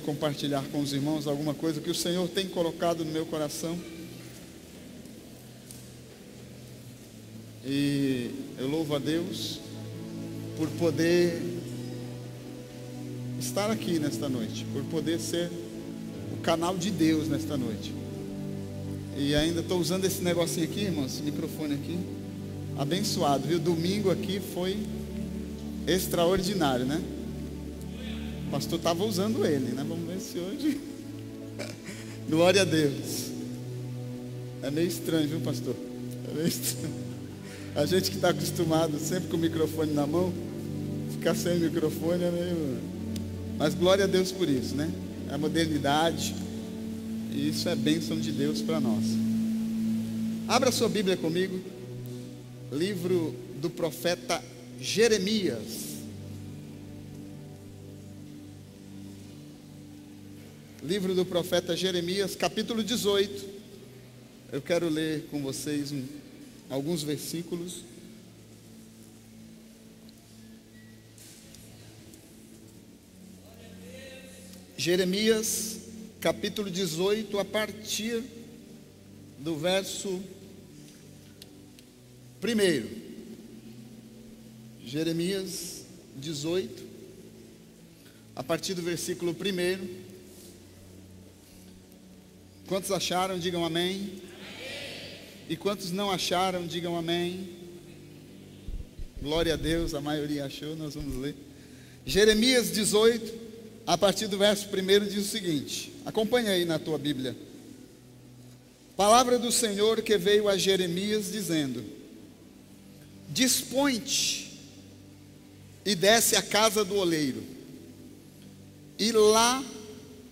compartilhar com os irmãos alguma coisa que o Senhor tem colocado no meu coração. E eu louvo a Deus por poder estar aqui nesta noite, por poder ser o canal de Deus nesta noite. E ainda estou usando esse negocinho aqui, irmãos, esse microfone aqui, abençoado, viu? Domingo aqui foi extraordinário, né? O pastor estava usando ele, né? Vamos ver se hoje... Glória a Deus. É meio estranho, viu, pastor? É meio estranho. A gente que está acostumado sempre com o microfone na mão, ficar sem o microfone é meio... Mas glória a Deus por isso, né? É a modernidade. E isso é bênção de Deus para nós. Abra sua Bíblia comigo. Livro do profeta Jeremias. Livro do profeta Jeremias, capítulo 18. Eu quero ler com vocês alguns versículos. Jeremias, capítulo 18, a partir do verso 1. Jeremias 18, a partir do versículo 1. Quantos acharam, digam amém. Amém. E quantos não acharam, digam amém. Glória a Deus, a maioria achou, nós vamos ler. Jeremias 18, a partir do verso 1 diz o seguinte, acompanha aí na tua Bíblia. Palavra do Senhor que veio a Jeremias dizendo: dispõe-te e desce à casa do oleiro, e lá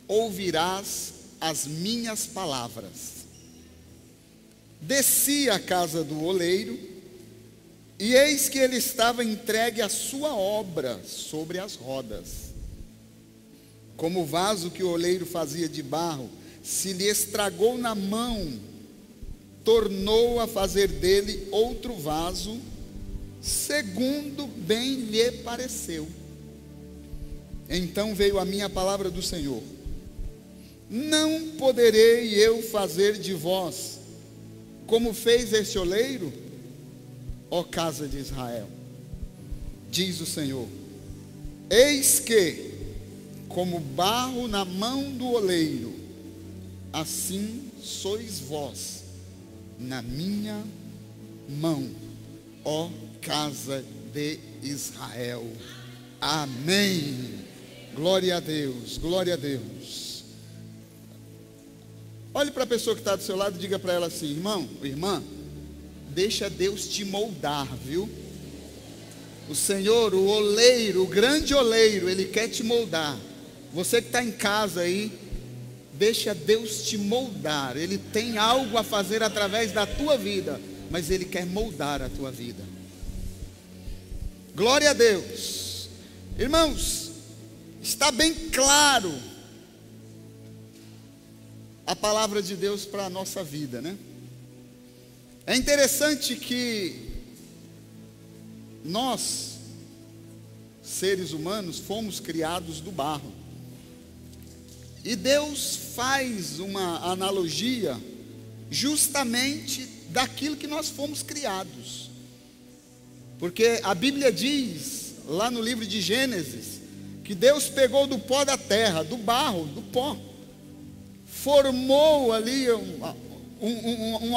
ouvirás as minhas palavras. Desci à casa do oleiro, e eis que ele estava entregue à sua obra sobre as rodas. Como o vaso que o oleiro fazia de barro se lhe estragou na mão, tornou a fazer dele outro vaso, segundo bem lhe pareceu. Então veio a minha palavra do Senhor: não poderei eu fazer de vós como fez este oleiro, ó casa de Israel? Diz o Senhor: eis que, como barro na mão do oleiro, assim sois vós na minha mão, ó casa de Israel. Amém. Glória a Deus, glória a Deus. Olhe para a pessoa que está do seu lado e diga para ela assim: irmão, irmã, deixa Deus te moldar, viu? O Senhor, o oleiro, o grande oleiro, Ele quer te moldar. Você que está em casa aí, deixa Deus te moldar. Ele tem algo a fazer através da tua vida, mas Ele quer moldar a tua vida. Glória a Deus. Irmãos, está bem claro a palavra de Deus para a nossa vida, né? É interessante que nós, seres humanos, fomos criados do barro. E Deus faz uma analogia justamente daquilo que nós fomos criados. Porque a Bíblia diz, lá no livro de Gênesis, que Deus pegou do pó da terra, do barro, do pó, formou ali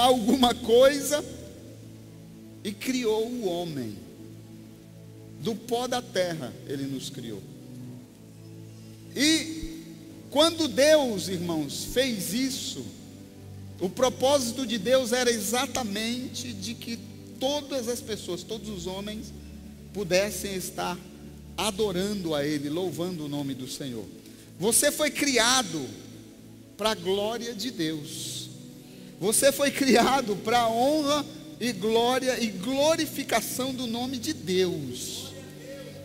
alguma coisa e criou o homem. Do pó da terra Ele nos criou. E quando Deus, irmãos, fez isso, o propósito de Deus era exatamente de que todas as pessoas, todos os homens, pudessem estar adorando a Ele, louvando o nome do Senhor. Você foi criado para a glória de Deus. Você foi criado para a honra e glória e glorificação do nome de Deus.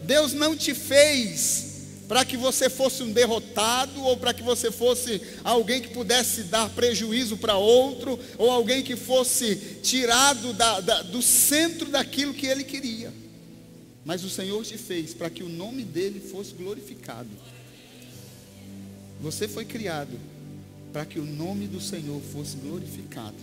Deus não te fez para que você fosse um derrotado, ou para que você fosse alguém que pudesse dar prejuízo para outro, ou alguém que fosse tirado do centro daquilo que Ele queria. Mas o Senhor te fez para que o nome dEle fosse glorificado. Você foi criado para que o nome do Senhor fosse glorificado.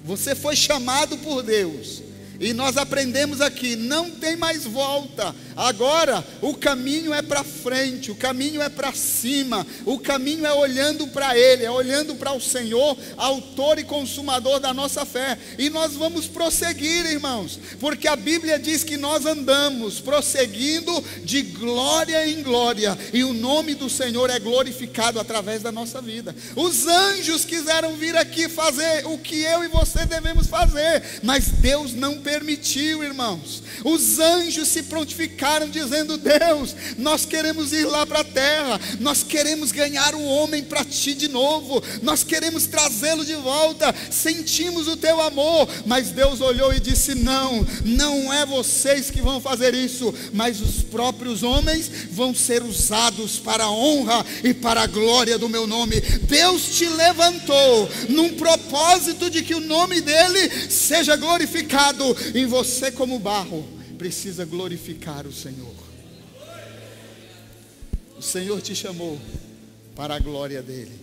Você foi chamado por Deus. E nós aprendemos aqui, não tem mais volta. Agora o caminho é para frente, o caminho é para cima, o caminho é olhando para Ele, é olhando para o Senhor, autor e consumador da nossa fé. E nós vamos prosseguir, irmãos, porque a Bíblia diz que nós andamos prosseguindo de glória em glória, e o nome do Senhor é glorificado através da nossa vida. Os anjos quiseram vir aqui fazer o que eu e você devemos fazer, mas Deus não permitiu, irmãos. Os anjos se prontificaram dizendo: Deus, nós queremos ir lá para a terra, nós queremos ganhar o homem para ti de novo, nós queremos trazê-lo de volta, sentimos o teu amor. Mas Deus olhou e disse: não, não é vocês que vão fazer isso, mas os próprios homens vão ser usados para a honra e para a glória do meu nome. Deus te levantou num propósito de que o nome dele seja glorificado, e você, como barro, precisa glorificar o Senhor. O Senhor te chamou para a glória dele,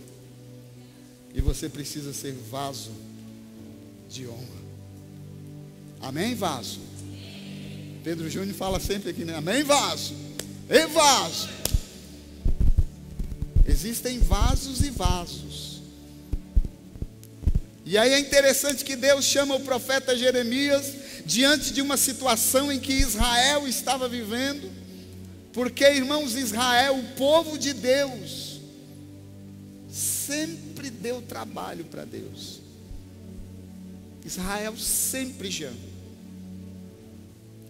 e você precisa ser vaso de honra. Amém, vaso? Pedro Júnior fala sempre aqui, né? Amém, vaso? Ei, vaso? Existem vasos e vasos. E aí é interessante que Deus chama o profeta Jeremias diante de uma situação em que Israel estava vivendo, porque, irmãos, Israel, o povo de Deus, sempre deu trabalho para Deus. Israel sempre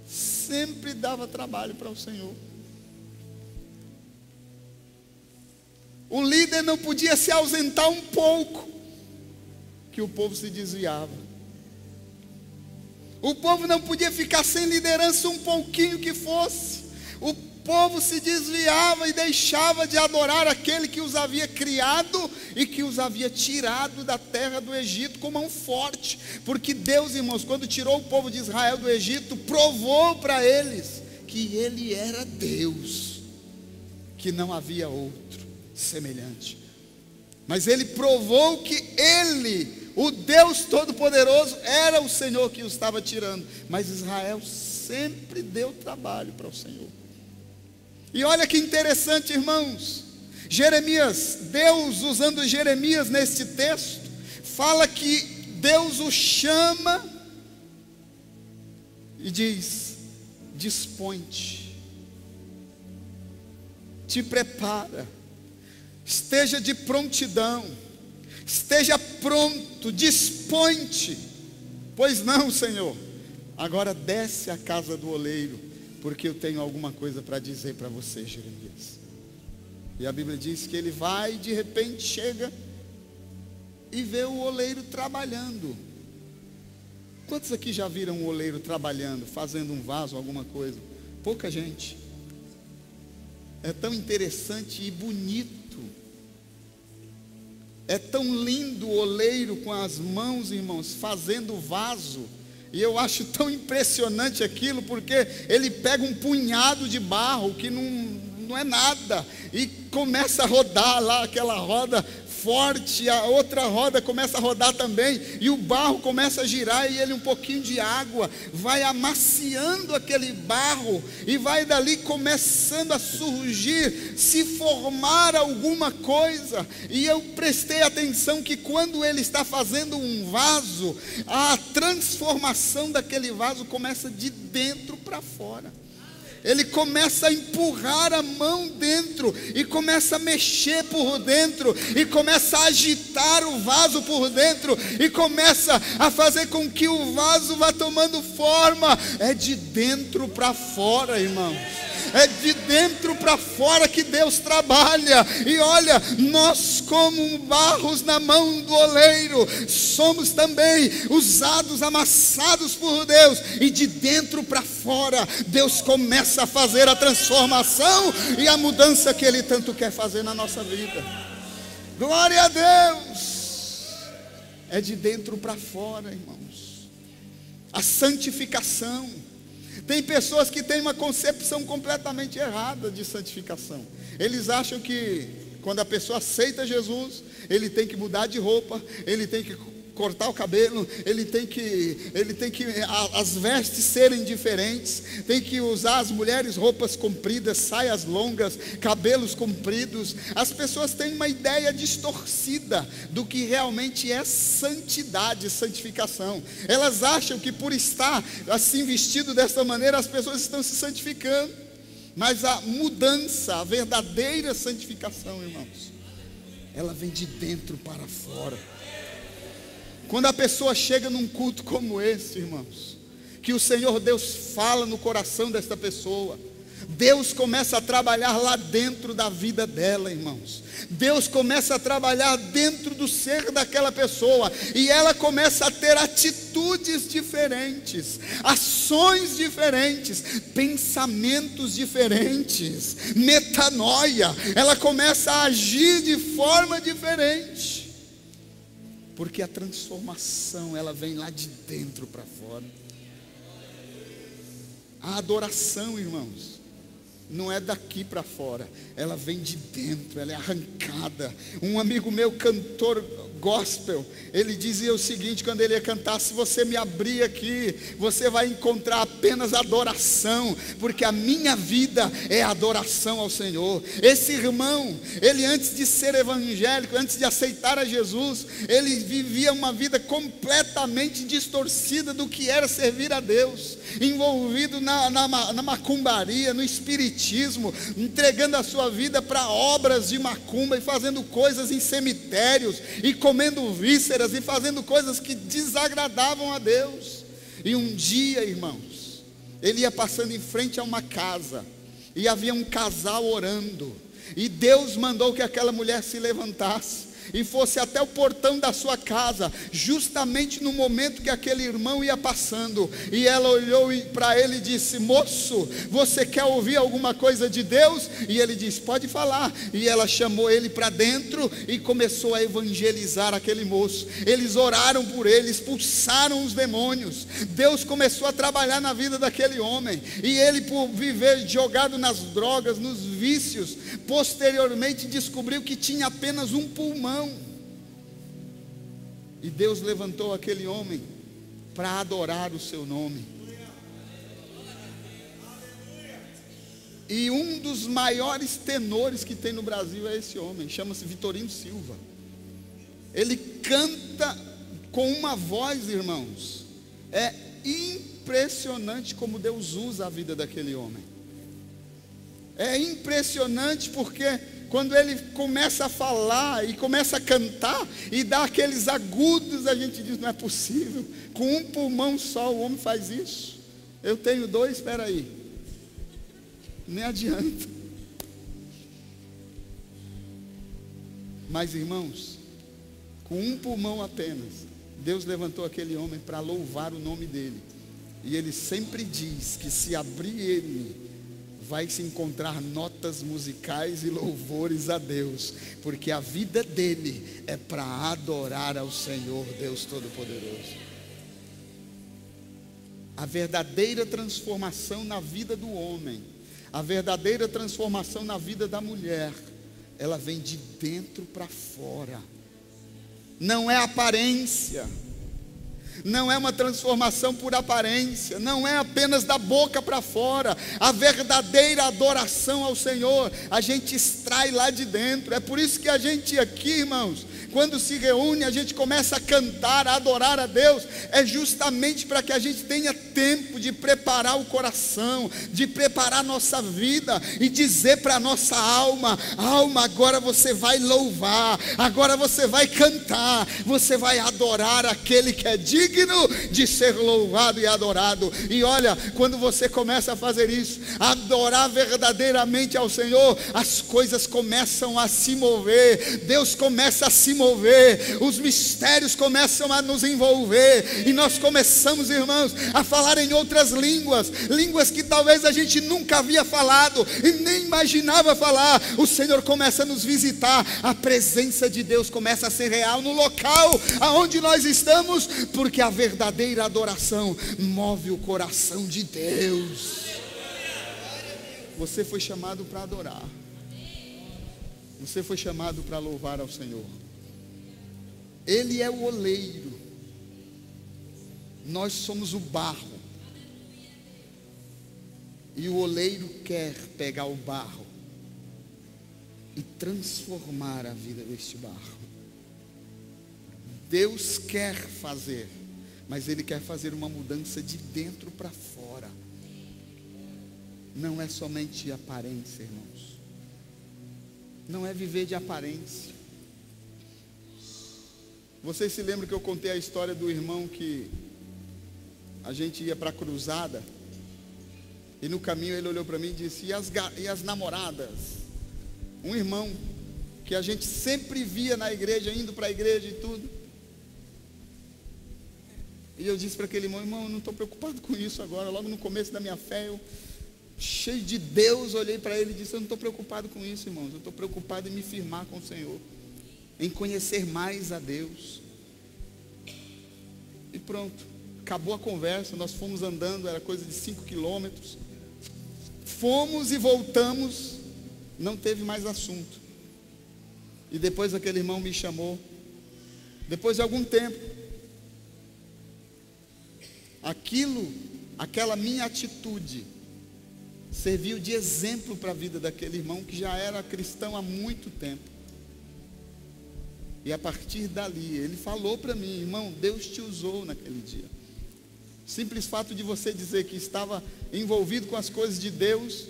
sempre dava trabalho para o Senhor. O líder não podia se ausentar um pouco, que o povo se desviava. O povo não podia ficar sem liderança um pouquinho que fosse. O povo se desviava e deixava de adorar aquele que os havia criado e que os havia tirado da terra do Egito com mão forte. Porque Deus, irmãos, quando tirou o povo de Israel do Egito, provou para eles que Ele era Deus, que não havia outro semelhante. Mas Ele provou que Ele, o Deus Todo-Poderoso, era o Senhor que os estava tirando. Mas Israel sempre deu trabalho para o Senhor. E olha que interessante, irmãos. Jeremias, Deus usando Jeremias neste texto, fala que Deus o chama e diz: dispõe-te, te prepara, esteja de prontidão, esteja pronto, dispõe-te. Pois não, Senhor, agora desce à casa do oleiro, porque eu tenho alguma coisa para dizer para você, Jeremias. E a Bíblia diz que ele vai, de repente chega e vê o oleiro trabalhando. Quantos aqui já viram um oleiro trabalhando, fazendo um vaso, alguma coisa? Pouca gente. É tão interessante e bonito. É tão lindo o oleiro com as mãos, irmãos, fazendo o vaso. E eu acho tão impressionante aquilo, porque ele pega um punhado de barro que não é nada, e começa a rodar lá, aquela roda forte, a outra roda começa a rodar também, e o barro começa a girar, e ele, um pouquinho de água, vai amaciando aquele barro, e vai dali começando a surgir, se formar alguma coisa. E eu prestei atenção que quando ele está fazendo um vaso, a transformação daquele vaso começa de dentro para fora. Ele começa a empurrar a mão dentro, e começa a mexer por dentro, e começa a agitar o vaso por dentro, e começa a fazer com que o vaso vá tomando forma. É de dentro para fora, irmãos. É de dentro para fora que Deus trabalha. E olha, nós, como barros na mão do oleiro, somos também usados, amassados por Deus. E de dentro para fora, Deus começa a fazer a transformação e a mudança que Ele tanto quer fazer na nossa vida. Glória a Deus. É de dentro para fora, irmãos. A santificação. Tem pessoas que têm uma concepção completamente errada de santificação. Eles acham que Quando a pessoa aceita Jesus, ele tem que mudar de roupa, ele tem que cortar o cabelo, ele tem que as vestes serem diferentes, tem que usar as mulheres roupas compridas, saias longas, cabelos compridos. As pessoas têm uma ideia distorcida do que realmente é santidade, santificação. Elas acham que por estar assim vestido dessa maneira, as pessoas estão se santificando. Mas a mudança, a verdadeira santificação, irmãos, ela vem de dentro para fora. Quando a pessoa chega num culto como esse, irmãos, que o Senhor Deus fala no coração desta pessoa, Deus começa a trabalhar lá dentro da vida dela, irmãos. Deus começa a trabalhar dentro do ser daquela pessoa, e ela começa a ter atitudes diferentes, ações diferentes, pensamentos diferentes, metanoia. Ela começa a agir de forma diferente. Porque a transformação, ela vem lá de dentro para fora. A adoração, irmãos, não é daqui para fora, ela vem de dentro, ela é arrancada. Um amigo meu, cantor gospel, ele dizia o seguinte quando ele ia cantar: se você me abrir aqui, você vai encontrar apenas adoração, porque a minha vida é adoração ao Senhor. Esse irmão, ele antes de ser evangélico, antes de aceitar a Jesus, ele vivia uma vida completamente distorcida do que era servir a Deus, envolvido na macumbaria, no espiritismo, entregando a sua vida para obras de macumba e fazendo coisas em cemitérios e comendo vísceras e fazendo coisas que desagradavam a Deus. E um dia, irmãos, ele ia passando em frente a uma casa e havia um casal orando, e Deus mandou que aquela mulher se levantasse e fosse até o portão da sua casa, justamente no momento que aquele irmão ia passando. E ela olhou para ele e disse: moço, você quer ouvir alguma coisa de Deus? E ele disse: pode falar. E ela chamou ele para dentro e começou a evangelizar aquele moço. Eles oraram por ele, expulsaram os demônios. Deus começou a trabalhar na vida daquele homem, e ele, por viver jogado nas drogas, nos vícios, posteriormente descobriu que tinha apenas um pulmão. E Deus levantou aquele homem para adorar o seu nome. E um dos maiores tenores que tem no Brasil é esse homem, chama-se Vitorino Silva. Ele canta com uma voz, irmãos, é impressionante como Deus usa a vida daquele homem. É impressionante porque quando ele começa a falar e começa a cantar e dá aqueles agudos, a gente diz: não é possível, com um pulmão só o homem faz isso. Eu tenho dois, espera aí, nem adianta. Mas, irmãos, com um pulmão apenas, Deus levantou aquele homem para louvar o nome dele. E ele sempre diz que se abrir ele, vai se encontrar notas musicais e louvores a Deus, porque a vida dele é para adorar ao Senhor Deus Todo-Poderoso. A verdadeira transformação na vida do homem, a verdadeira transformação na vida da mulher, ela vem de dentro para fora. Não é aparência, não é uma transformação por aparência, não é apenas da boca para fora. A verdadeira adoração ao Senhor, a gente extrai lá de dentro. É por isso que a gente aqui, irmãos, quando se reúne, a gente começa a cantar, a adorar a Deus. É justamente para que a gente tenha tempo de preparar o coração, de preparar a nossa vida e dizer para a nossa alma: alma, agora você vai louvar, agora você vai cantar, você vai adorar aquele que é digno de ser louvado e adorado. E olha, quando você começa a fazer isso, adorar verdadeiramente ao Senhor, as coisas começam a se mover, Deus começa a se mover, os mistérios começam a nos envolver, e nós começamos, irmãos, a falar em outras línguas, línguas que talvez a gente nunca havia falado e nem imaginava falar. O Senhor começa a nos visitar, a presença de Deus começa a ser real no local aonde nós estamos, porque a verdadeira adoração move o coração de Deus. Você foi chamado para adorar. Você foi chamado para louvar ao Senhor. Ele é o oleiro, nós somos o barro. E o oleiro quer pegar o barro e transformar a vida deste barro. Deus quer fazer, mas Ele quer fazer uma mudança de dentro para fora. Não é somente aparência, irmãos. Não é viver de aparência. Vocês se lembram que eu contei a história do irmão que a gente ia para a cruzada, e no caminho ele olhou para mim e disse: e as namoradas? Um irmão que a gente sempre via na igreja, indo para a igreja e tudo. E eu disse para aquele irmão: irmão, eu não estou preocupado com isso agora. Logo no começo da minha fé, eu, cheio de Deus, olhei para ele e disse: eu não estou preocupado com isso, irmãos. Eu estou preocupado em me firmar com o Senhor, em conhecer mais a Deus. E pronto, acabou a conversa. Nós fomos andando, era coisa de 5 quilômetros. Fomos e voltamos, não teve mais assunto. E depois aquele irmão me chamou, depois de algum tempo. Aquela minha atitude serviu de exemplo para a vida daquele irmão que já era cristão há muito tempo. E a partir dali, ele falou para mim: irmão, Deus te usou naquele dia. Simples fato de você dizer que estava envolvido com as coisas de Deus,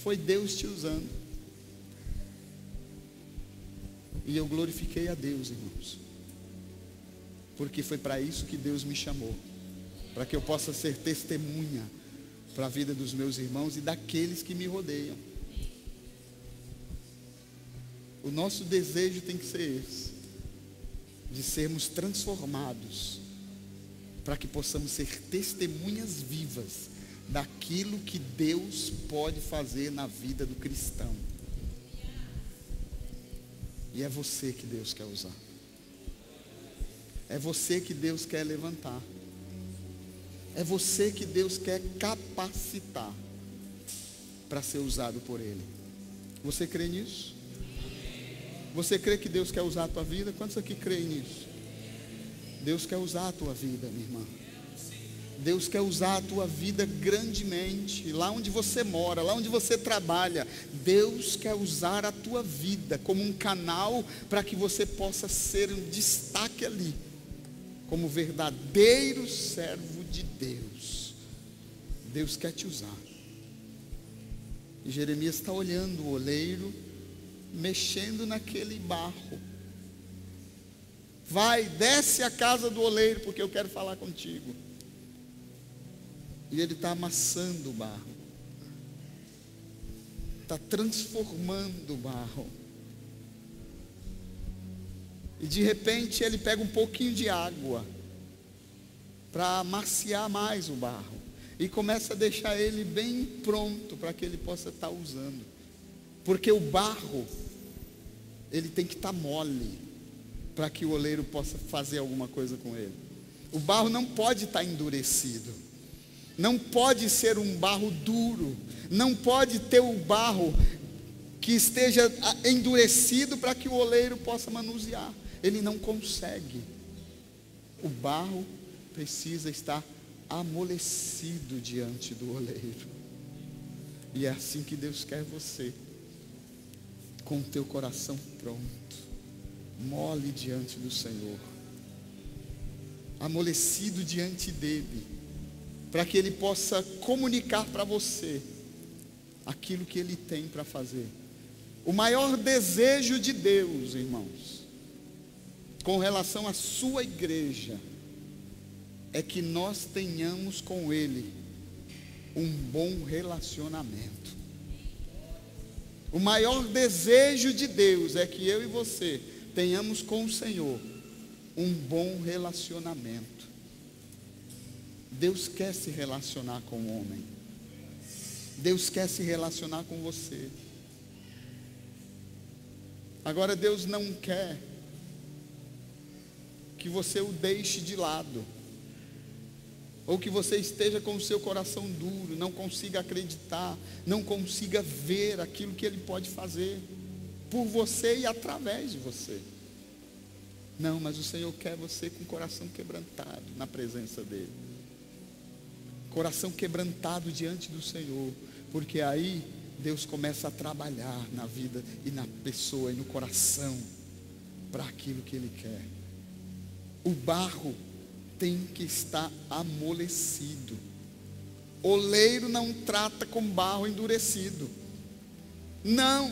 foi Deus te usando. E eu glorifiquei a Deus, irmãos, porque foi para isso que Deus me chamou, para que eu possa ser testemunha para a vida dos meus irmãos e daqueles que me rodeiam. O nosso desejo tem que ser esse, de sermos transformados, para que possamos ser testemunhas vivas daquilo que Deus pode fazer na vida do cristão. E é você que Deus quer usar. É você que Deus quer levantar. É você que Deus quer capacitar para ser usado por Ele. Você crê nisso? Você crê que Deus quer usar a tua vida? Quantos aqui creem nisso? Deus quer usar a tua vida, minha irmã. Deus quer usar a tua vida grandemente. Lá onde você mora, lá onde você trabalha, Deus quer usar a tua vida como um canal para que você possa ser um destaque ali, como verdadeiro servo de Deus. Deus quer te usar. E Jeremias está olhando o oleiro mexendo naquele barro. Vai, desce à casa do oleiro, porque eu quero falar contigo. E ele está amassando o barro, está transformando o barro. E de repente ele pega um pouquinho de água para amaciar mais o barro, e começa a deixar ele bem pronto para que ele possa estar usando. Porque o barro, ele tem que estar mole para que o oleiro possa fazer alguma coisa com ele. O barro não pode estar endurecido, não pode ser um barro duro, não pode ter o barro que esteja endurecido para que o oleiro possa manusear. Ele não consegue. O barro precisa estar amolecido diante do oleiro. E é assim que Deus quer você, com o teu coração pronto, mole diante do Senhor, amolecido diante dele, para que ele possa comunicar para você aquilo que ele tem para fazer. O maior desejo de Deus, irmãos, com relação à sua igreja, é que nós tenhamos com ele um bom relacionamento. O maior desejo de Deus é que eu e você tenhamos com o Senhor um bom relacionamento. Deus quer se relacionar com o homem. Deus quer se relacionar com você. Agora, Deus não quer que você o deixe de lado, ou que você esteja com o seu coração duro, não consiga acreditar, não consiga ver aquilo que Ele pode fazer. por você e através de você. Não, mas o Senhor quer você com o coração quebrantado na presença dEle. Coração quebrantado diante do Senhor, porque aí Deus começa a trabalhar na vida e na pessoa e no coração para aquilo que Ele quer. O barro tem que estar amolecido. Oleiro não trata com barro endurecido. Não.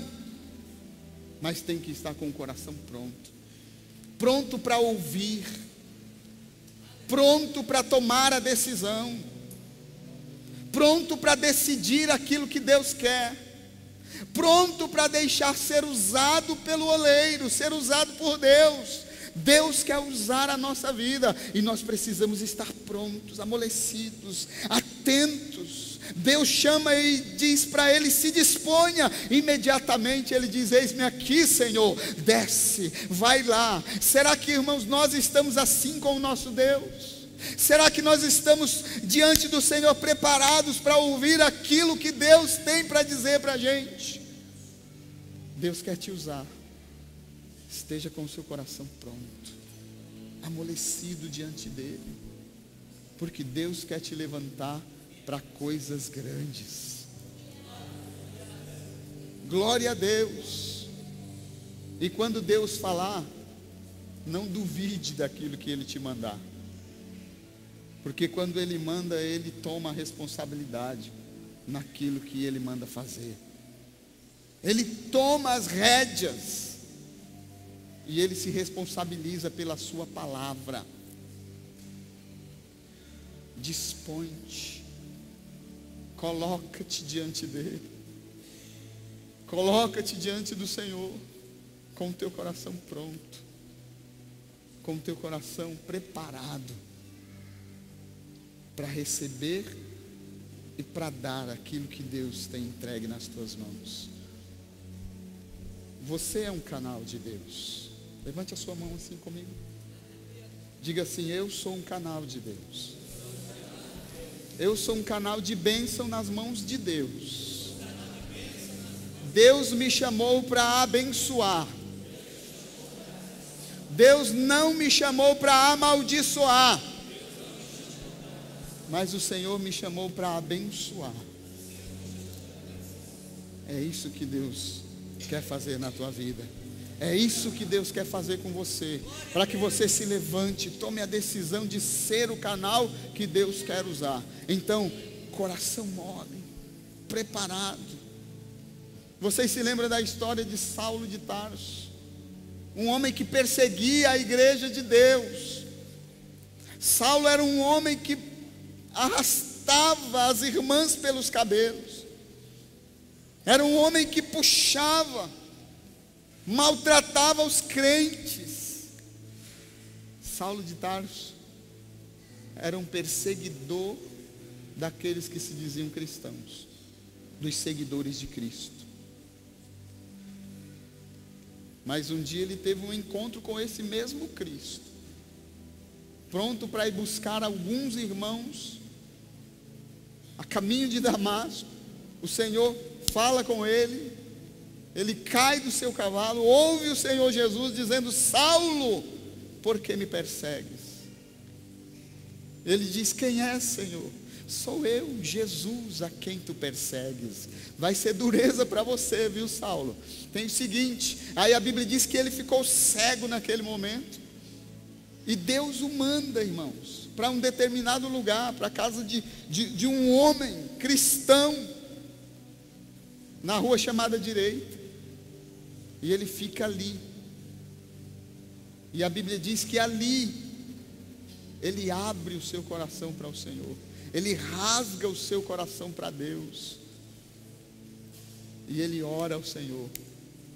Mas tem que estar com o coração pronto. Pronto para ouvir. Pronto para tomar a decisão. Pronto para decidir aquilo que Deus quer. Pronto para deixar ser usado pelo oleiro, ser usado por Deus. Deus quer usar a nossa vida e nós precisamos estar prontos, amolecidos, atentos. Deus chama e diz para ele: se disponha. Imediatamente ele diz: eis-me aqui, Senhor, desce, vai lá. Será que, irmãos, nós estamos assim com o nosso Deus? Será que nós estamos diante do Senhor preparados para ouvir aquilo que Deus tem para dizer para a gente? Deus quer te usar. Esteja com o seu coração pronto, amolecido diante dEle, porque Deus quer te levantar para coisas grandes. Glória a Deus. E quando Deus falar, não duvide daquilo que Ele te mandar, porque quando Ele manda, Ele toma a responsabilidade naquilo que Ele manda fazer. Ele toma as rédeas e Ele se responsabiliza pela sua palavra. Dispõe-te, coloca-te diante dEle, coloca-te diante do Senhor, com o teu coração pronto, com o teu coração preparado, para receber e para dar aquilo que Deus tem entregue nas tuas mãos. Você é um canal de Deus. Levante a sua mão assim comigo. Diga assim: eu sou um canal de Deus. Eu sou um canal de bênção nas mãos de Deus. Deus me chamou para abençoar. Deus não me chamou para amaldiçoar, mas o Senhor me chamou para abençoar. É isso que Deus quer fazer na tua vida. É isso que Deus quer fazer com você, para que você se levante, tome a decisão de ser o canal que Deus quer usar. Então, coração mole, preparado. Vocês se lembram da história de Saulo de Tarso, um homem que perseguia a igreja de Deus. Saulo era um homem que arrastava as irmãs pelos cabelos, era um homem que puxava, maltratava os crentes. Saulo de Tarso era um perseguidor daqueles que se diziam cristãos, dos seguidores de Cristo. Mas um dia ele teve um encontro com esse mesmo Cristo, pronto para ir buscar alguns irmãos a caminho de Damasco. O Senhor fala com ele, ele cai do seu cavalo, ouve o Senhor Jesus dizendo: Saulo, por que me persegues? Ele diz: quem é, Senhor? Sou eu, Jesus, a quem tu persegues. Vai ser dureza para você, viu, Saulo? Tem o seguinte, aí a Bíblia diz que ele ficou cego naquele momento, e Deus o manda, irmãos, para um determinado lugar, para a casa de um homem cristão, na rua chamada Direita, e ele fica ali, e a Bíblia diz que ali, ele abre o seu coração para o Senhor, ele rasga o seu coração para Deus, e ele ora ao Senhor,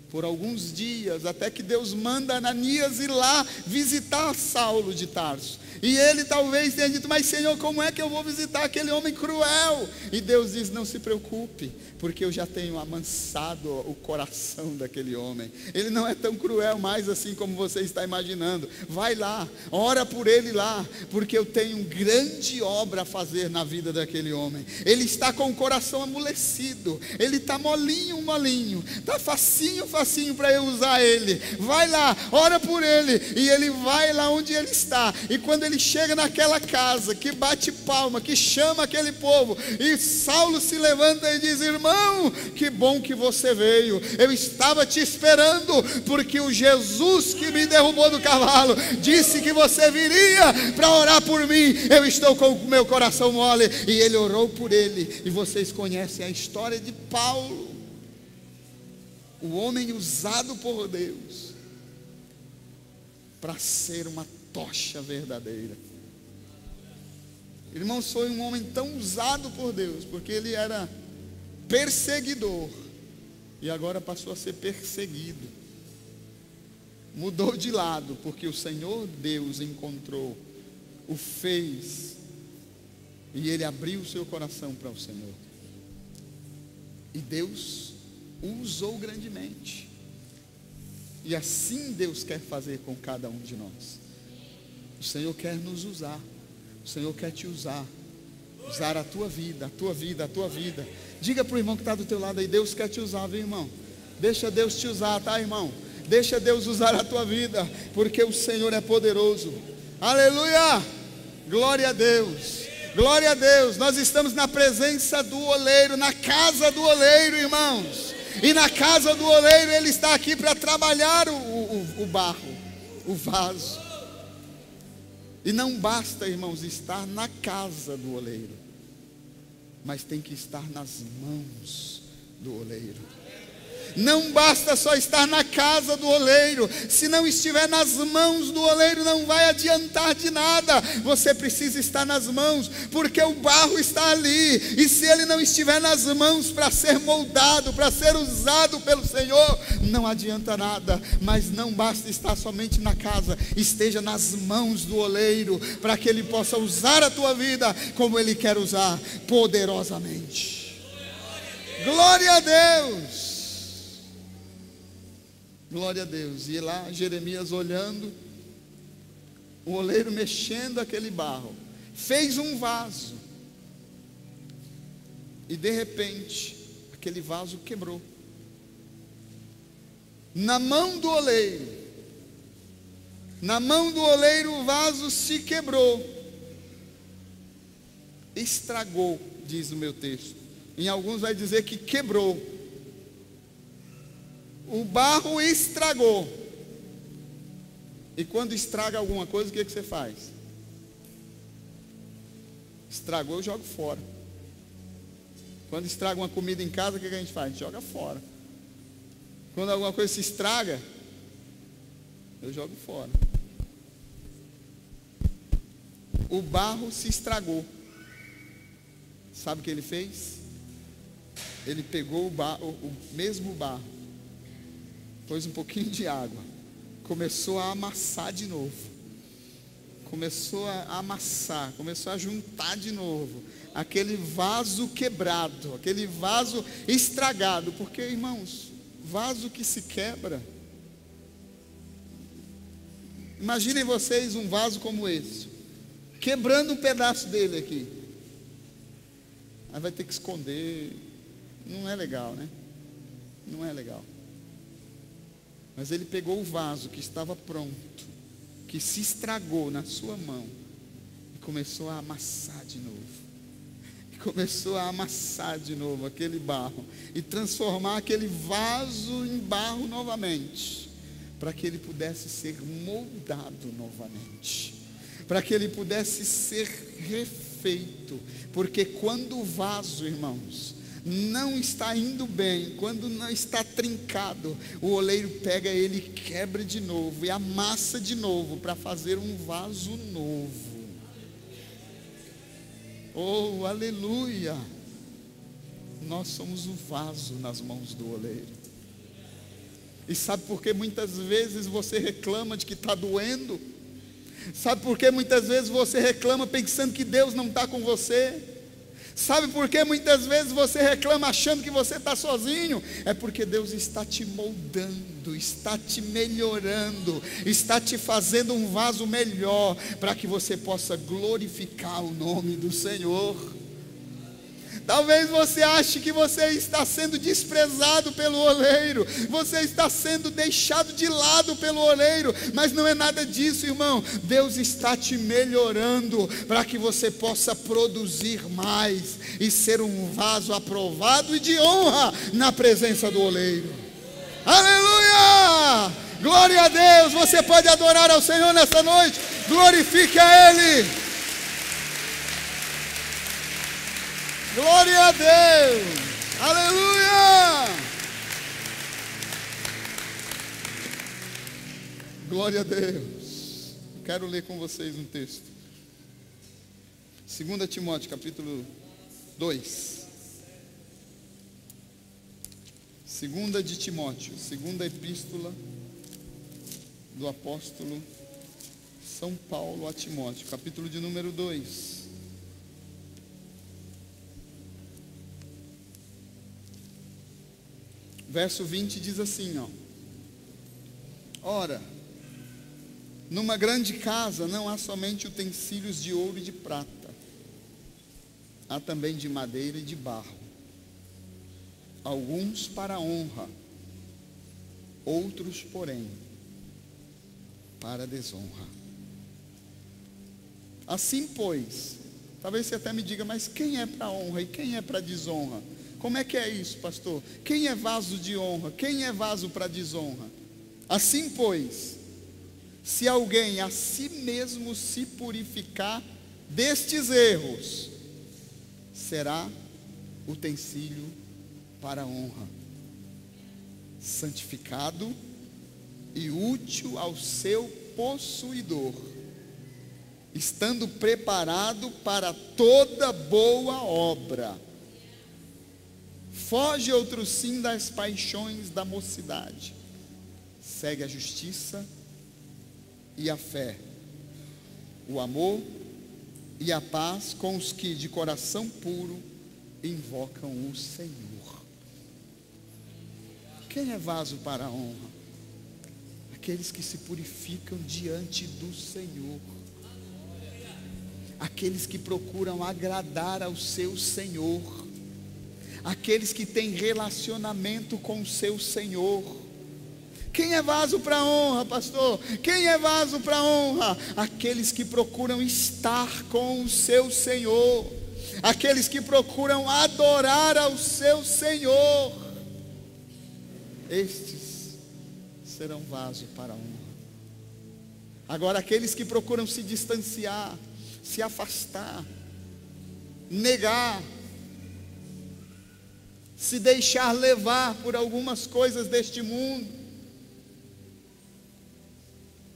por alguns dias, até que Deus manda Ananias ir lá visitar Saulo de Tarso, e ele talvez tenha dito: mas Senhor, como é que eu vou visitar aquele homem cruel? E Deus diz: não se preocupe, porque eu já tenho amansado o coração daquele homem, ele não é tão cruel mais assim como você está imaginando. Vai lá, ora por ele lá, porque eu tenho grande obra a fazer na vida daquele homem. Ele está com o coração amolecido, ele está molinho, está facinho, espacinho para eu usar ele. Vai lá, ora por ele. E ele vai lá onde ele está. E quando ele chega naquela casa, que bate palma, que chama aquele povo, e Saulo se levanta e diz: irmão, que bom que você veio. Eu estava te esperando, porque o Jesus que me derrubou do cavalo disse que você viria para orar por mim. Eu estou com o meu coração mole. E ele orou por ele. E vocês conhecem a história de Paulo, o homem usado por Deus para ser uma tocha verdadeira. Irmãos, foi um homem tão usado por Deus, porque ele era perseguidor e agora passou a ser perseguido. Mudou de lado, porque o Senhor Deus encontrou, o fez, e ele abriu o seu coração para o Senhor. E Deus o usou grandemente. E assim Deus quer fazer com cada um de nós. O Senhor quer nos usar. O Senhor quer te usar. Usar a tua vida, a tua vida, a tua vida. Diga para o irmão que está do teu lado aí: Deus quer te usar, viu, irmão? Deixa Deus te usar, tá, irmão? Deixa Deus usar a tua vida, porque o Senhor é poderoso. Aleluia! Glória a Deus. Glória a Deus. Nós estamos na presença do oleiro, na casa do oleiro, irmãos. E na casa do oleiro ele está aqui para trabalhar o barro, o vaso. E não basta, irmãos, estar na casa do oleiro, mas tem que estar nas mãos do oleiro. Não basta só estar na casa do oleiro. Se não estiver nas mãos do oleiro, não vai adiantar de nada. Você precisa estar nas mãos, porque o barro está ali. E se ele não estiver nas mãos para ser moldado, para ser usado pelo Senhor, não adianta nada. Mas não basta estar somente na casa. Esteja nas mãos do oleiro, para que ele possa usar a tua vida como ele quer usar, poderosamente. Glória a Deus. Glória a Deus. E lá Jeremias olhando, o oleiro mexendo aquele barro, fez um vaso. E de repente, aquele vaso quebrou. Na mão do oleiro. Na mão do oleiro o vaso se quebrou. Estragou, diz o meu texto. Em alguns vai dizer que quebrou. O barro estragou. E quando estraga alguma coisa, o que você faz? Estragou, eu jogo fora. Quando estraga uma comida em casa, o que a gente faz? A gente joga fora. Quando alguma coisa se estraga, eu jogo fora. O barro se estragou. Sabe o que ele fez? Ele pegou o mesmo barro, pôs um pouquinho de água, começou a amassar de novo, começou a amassar, começou a juntar de novo aquele vaso quebrado, aquele vaso estragado. Porque, irmãos, vaso que se quebra, imaginem vocês um vaso como esse, quebrando um pedaço dele aqui, aí vai ter que esconder. Não é legal, né? Não é legal. Mas ele pegou o vaso que estava pronto, que se estragou na sua mão, e começou a amassar de novo. E começou a amassar de novo aquele barro, e transformar aquele vaso em barro novamente, para que ele pudesse ser moldado novamente, para que ele pudesse ser refeito. Porque quando o vaso, irmãos, não está indo bem, quando não está trincado, o oleiro pega ele, quebra de novo e amassa de novo para fazer um vaso novo. Oh, aleluia! Nós somos o vaso nas mãos do oleiro. E sabe por que muitas vezes você reclama de que está doendo? Sabe por que muitas vezes você reclama pensando que Deus não está com você? Sabe por que muitas vezes você reclama achando que você está sozinho? É porque Deus está te moldando, está te melhorando, está te fazendo um vaso melhor, para que você possa glorificar o nome do Senhor. Talvez você ache que você está sendo desprezado pelo oleiro, você está sendo deixado de lado pelo oleiro, mas não é nada disso, irmão. Deus está te melhorando para que você possa produzir mais e ser um vaso aprovado e de honra na presença do oleiro. Aleluia! Glória a Deus. Você pode adorar ao Senhor nessa noite. Glorifique a Ele. Glória a Deus. Aleluia. Glória a Deus. Quero ler com vocês um texto. 2 Timóteo capítulo 2. 2 de Timóteo, segunda epístola do apóstolo São Paulo a Timóteo, capítulo de número 2. Verso 20 diz assim, ó: Ora, numa grande casa não há somente utensílios de ouro e de prata, há também de madeira e de barro, alguns para honra, outros, porém, para desonra. Assim, pois, talvez você até me diga, mas quem é para honra e quem é para desonra? Como é que é isso, pastor? Quem é vaso de honra? Quem é vaso para desonra? Assim, pois, se alguém a si mesmo se purificar destes erros, será utensílio para honra, santificado e útil ao seu possuidor, estando preparado para toda boa obra. Foge outro sim das paixões da mocidade, segue a justiça e a fé, o amor e a paz com os que de coração puro invocam o Senhor. Quem é vaso para a honra? Aqueles que se purificam diante do Senhor, aqueles que procuram agradar ao seu Senhor, aqueles que têm relacionamento com o seu Senhor. Quem é vaso para honra, pastor? Quem é vaso para honra? Aqueles que procuram estar com o seu Senhor, aqueles que procuram adorar ao seu Senhor. Estes serão vaso para honra. Agora, aqueles que procuram se distanciar, se afastar, negar, se deixar levar por algumas coisas deste mundo,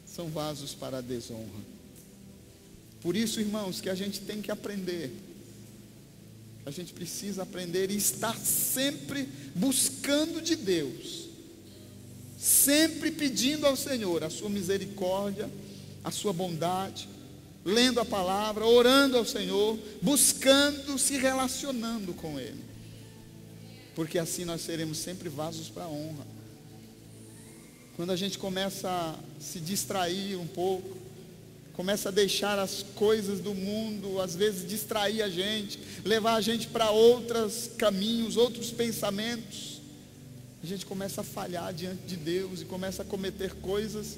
são vasos para a desonra. Por isso, irmãos, que a gente tem que aprender, a gente precisa aprender e estar sempre buscando de Deus, sempre pedindo ao Senhor a sua misericórdia, a sua bondade, lendo a palavra, orando ao Senhor, buscando, se relacionando com Ele, porque assim nós seremos sempre vasos para a honra. Quando a gente começa a se distrair um pouco, começa a deixar as coisas do mundo, às vezes distrair a gente, levar a gente para outros caminhos, outros pensamentos, a gente começa a falhar diante de Deus e começa a cometer coisas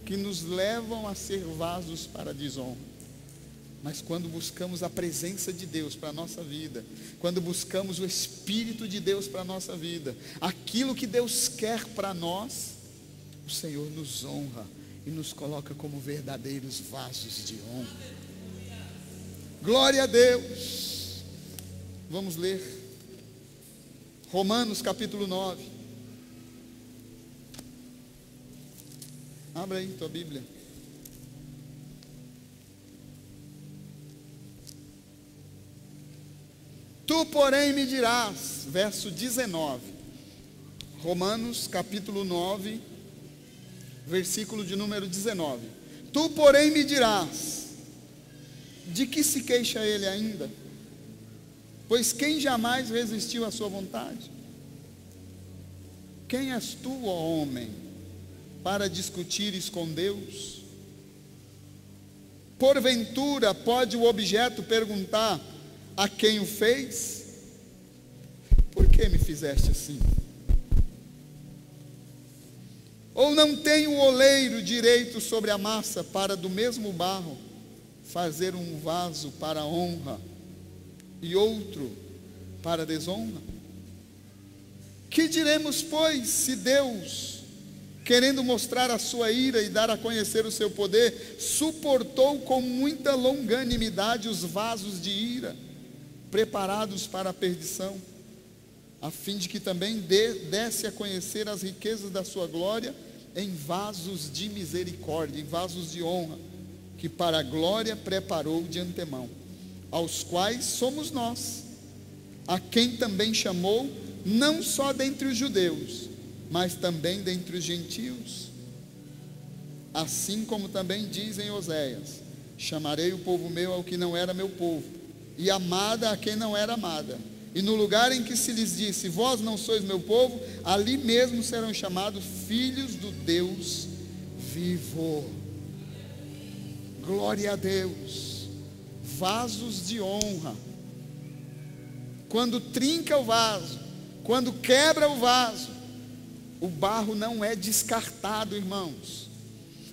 que nos levam a ser vasos para a desonra. Mas quando buscamos a presença de Deus para a nossa vida, quando buscamos o Espírito de Deus para a nossa vida, aquilo que Deus quer para nós, o Senhor nos honra e nos coloca como verdadeiros vasos de honra. Glória a Deus. Vamos ler Romanos capítulo 9. Abra aí tua Bíblia. Tu, porém, me dirás, verso 19, Romanos capítulo 9, versículo de número 19. Tu, porém, me dirás, de que se queixa ele ainda? Pois quem jamais resistiu à sua vontade? Quem és tu, ó homem, para discutires com Deus? Porventura pode o objeto perguntar a quem o fez? por que me fizeste assim? Ou não tem o oleiro direito sobre a massa para do mesmo barro fazer um vaso para honra e outro para desonra? Que diremos, pois, se Deus, querendo mostrar a sua ira e dar a conhecer o seu poder, suportou com muita longanimidade os vasos de ira, preparados para a perdição, a fim de que também desse a conhecer as riquezas da sua glória em vasos de misericórdia, em vasos de honra, que para a glória preparou de antemão, aos quais somos nós, a quem também chamou, não só dentre os judeus, mas também dentre os gentios. Assim como também diz em Oséias: chamarei o povo meu ao que não era meu povo, e amada a quem não era amada. E no lugar em que se lhes disse: vós não sois meu povo, ali mesmo serão chamados filhos do Deus vivo. Glória a Deus. Vasos de honra. Quando trinca o vaso, quando quebra o vaso, o barro não é descartado, irmãos.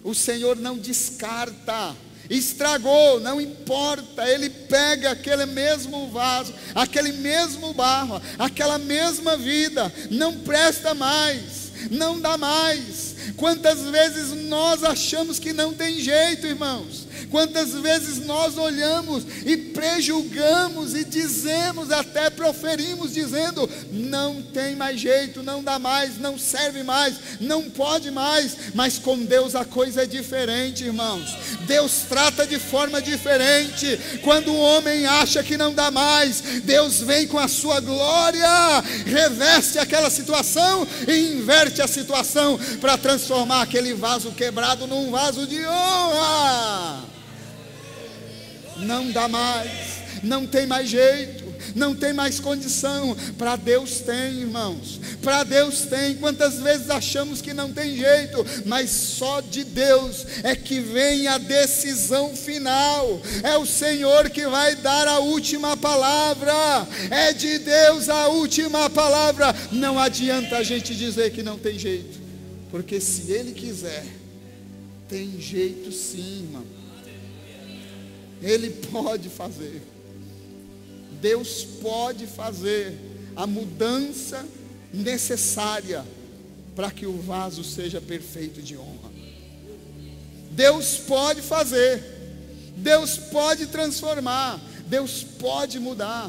O Senhor não descarta. Estragou, não importa, Ele pega aquele mesmo vaso, aquele mesmo barro, aquela mesma vida, não presta mais, não dá mais. Quantas vezes nós achamos que não tem jeito, irmãos? Quantas vezes nós olhamos e prejulgamos e dizemos, até proferimos dizendo: não tem mais jeito, não dá mais, não serve mais, não pode mais. Mas com Deus a coisa é diferente, irmãos. Deus trata de forma diferente. Quando o homem acha que não dá mais, Deus vem com a sua glória, reveste aquela situação e inverte a situação para transformar aquele vaso quebrado num vaso de honra. Não dá mais, não tem mais jeito, não tem mais condição. Para Deus tem, irmãos, para Deus tem. Quantas vezes achamos que não tem jeito, mas só de Deus é que vem a decisão final. É o Senhor que vai dar a última palavra, é de Deus a última palavra. Não adianta a gente dizer que não tem jeito, porque se Ele quiser, tem jeito sim, irmão. Ele pode fazer. Deus pode fazer a mudança necessária para que o vaso seja perfeito de honra. Deus pode fazer. Deus pode transformar. Deus pode mudar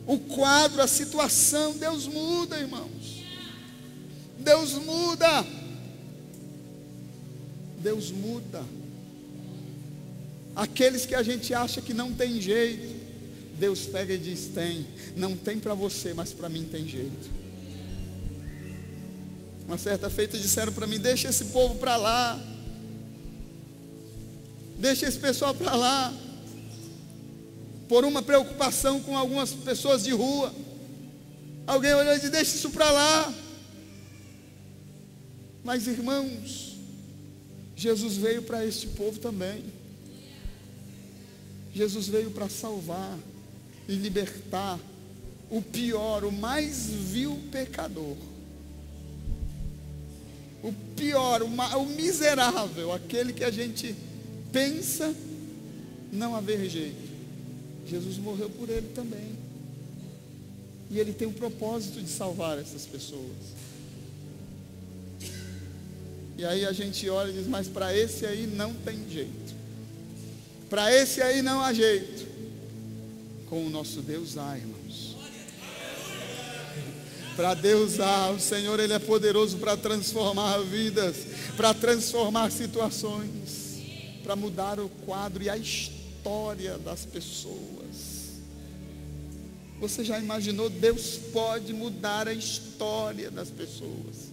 o quadro, a situação. Deus muda, irmãos. Deus muda. Deus muda. Aqueles que a gente acha que não tem jeito, Deus pega e diz: tem. Não tem para você, mas para mim tem jeito. Uma certa feita disseram para mim: deixa esse povo para lá, deixa esse pessoal para lá, por uma preocupação com algumas pessoas de rua. Alguém olhou e disse: deixa isso para lá. Mas, irmãos, Jesus veio para este povo também. Jesus veio para salvar e libertar o pior, o mais vil pecador, o pior, o miserável, aquele que a gente pensa não haver jeito. Jesus morreu por ele também, e Ele tem o propósito de salvar essas pessoas. E aí a gente olha e diz: mas para esse aí não tem jeito, para esse aí não há jeito. Com o nosso Deus há, irmãos. Para Deus há. O Senhor, Ele é poderoso para transformar vidas, para transformar situações, para mudar o quadro e a história das pessoas. Você já imaginou? Deus pode mudar a história das pessoas.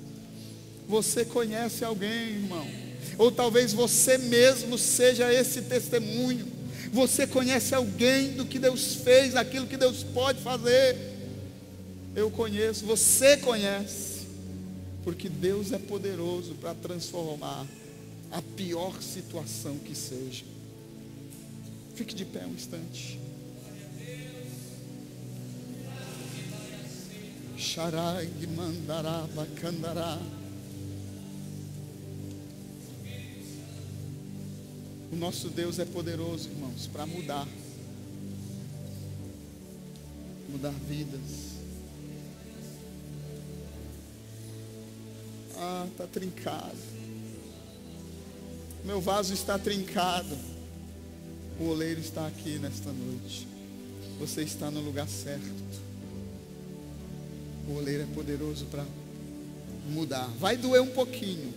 Você conhece alguém, irmão? Ou talvez você mesmo seja esse testemunho. Você conhece alguém do que Deus fez, aquilo que Deus pode fazer? Eu conheço, você conhece, porque Deus é poderoso para transformar a pior situação que seja. Fique de pé um instante. Xarai mandará bacandará. O nosso Deus é poderoso, irmãos, para mudar vidas. Está trincado. Meu vaso está trincado. O oleiro está aqui nesta noite. Você está no lugar certo. O oleiro é poderoso para mudar. Vai doer um pouquinho.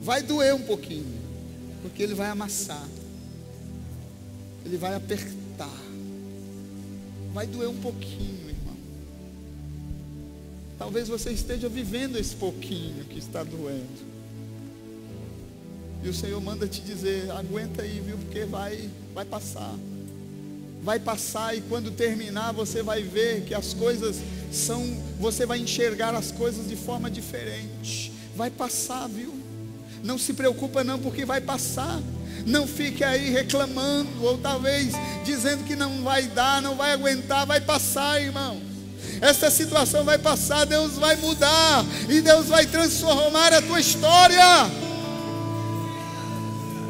Vai doer um pouquinho. Porque ele vai amassar. Ele vai apertar. Vai doer um pouquinho, irmão. Talvez você esteja vivendo esse pouquinho que está doendo. E o Senhor manda te dizer: aguenta aí, viu? Porque vai passar. Vai passar, e quando terminar você vai ver que as coisas você vai enxergar as coisas de forma diferente. Vai passar, viu? Não se preocupa não, porque vai passar. Não fique aí reclamando, ou talvez dizendo que não vai dar, não vai aguentar. Vai passar, irmão. Essa situação vai passar, Deus vai mudar, e Deus vai transformar a tua história.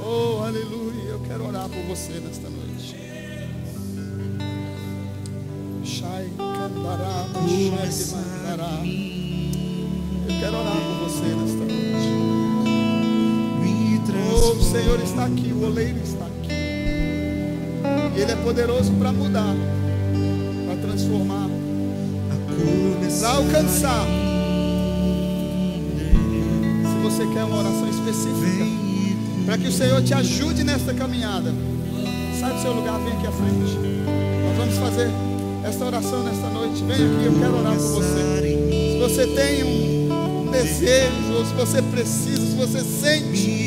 Oh, aleluia. Eu quero orar por você nesta noite. Eu quero orar por você nesta noite. Oh, o Senhor está aqui, o oleiro está aqui. E Ele é poderoso para mudar, para transformar, para alcançar. Se você quer uma oração específica, para que o Senhor te ajude nesta caminhada, sai do seu lugar, vem aqui à frente. Nós vamos fazer esta oração nesta noite. Vem aqui, eu quero orar por você. Se você tem um desejo, ou se você precisa, se você sente